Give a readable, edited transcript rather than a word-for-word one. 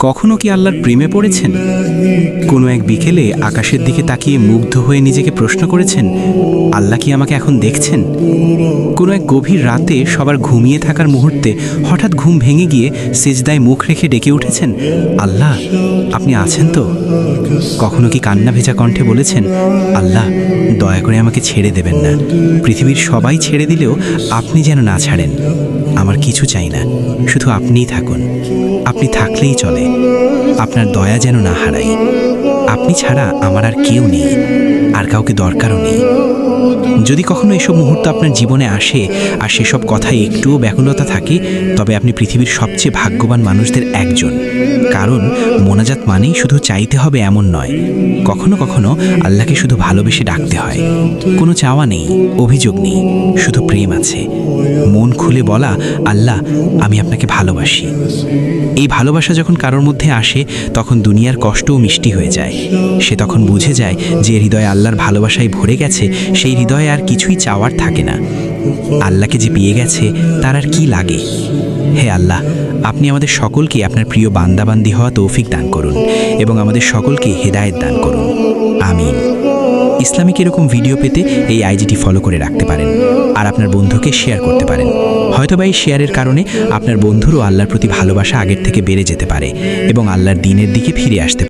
কখনো কি আল্লাহর প্রেমে পড়েছেন? কোনো এক বিকেলে আকাশের দিকে তাকিয়ে মুগ্ধ হয়ে নিজেকে প্রশ্ন করেছেন, আল্লাহ কি আমাকে এখন দেখছেন? কোনো এক গভীর রাতে সবার ঘুমিয়ে থাকার মুহূর্তে হঠাৎ ঘুম ভেঙে গিয়ে সিজদায় মুখ রেখে ডেকে উঠেছেন, আল্লাহ আপনি আছেন তো? কখনো কি কান্না ভেজা কণ্ঠে বলেছেন, আল্লাহ দয়া করে আমাকে ছেড়ে দেবেন না, পৃথিবীর সবাই ছেড়ে দিলেও আপনি যেন না ছাড়েন। আমার কিছু চাই না, শুধু আপনিই থাকুন, আপনি থাকলেই চলে, আপনার দয়া যেন না হারাই। আপনি ছাড়া আমার আর কেউ নেই, আর কাউকে দরকারও নেই। যদি কখনো এসব মুহূর্ত আপনার জীবনে আসে আর সেসব কথায় একটুও ব্যাকুলতা থাকে, তবে আপনি পৃথিবীর সবচেয়ে ভাগ্যবান মানুষদের একজন। কারণ মোনাজাত মানেই শুধু চাইতে হবে এমন নয়, কখনো কখনো আল্লাহকে শুধু ভালোবেসে ডাকতে হয়। কোনো চাওয়া নেই, অভিযোগ নেই, শুধু প্রেম আছে। মন খুলে বলা, আল্লাহ আমি আপনাকে ভালোবাসি। এই ভালোবাসা যখন কারোর মধ্যে আসে, তখন দুনিয়ার কষ্টও মিষ্টি হয়ে যায়। সে তখন বুঝে যায় যে হৃদয়ে আল্লাহর ভালোবাসায় ভরে গেছে, সেই হৃদয়ে আর কিছুই চাওয়ার থাকে না। আল্লাহকে যে পেয়ে গেছে তার আর কি লাগে। হে আল্লাহ, আপনি আমাদের সকলকে আপনার প্রিয় বান্দাবান্দি হওয়া তৌফিক দান করুন এবং আমাদের সকলকে হেদায়েত দান করুন। আমিন। ইসলামিক এরকম ভিডিও পেতে এই আইডিটি ফলো করে রাখতে পারেন আর আপনার বন্ধুকে শেয়ার করতে পারেন। হয়তোবা এই শেয়ারের কারণে আপনার বন্ধুরও আল্লাহর প্রতি ভালোবাসা আগের থেকে বেড়ে যেতে পারে এবং আল্লাহর দ্বীনের দিকে ফিরে আসতে পারে।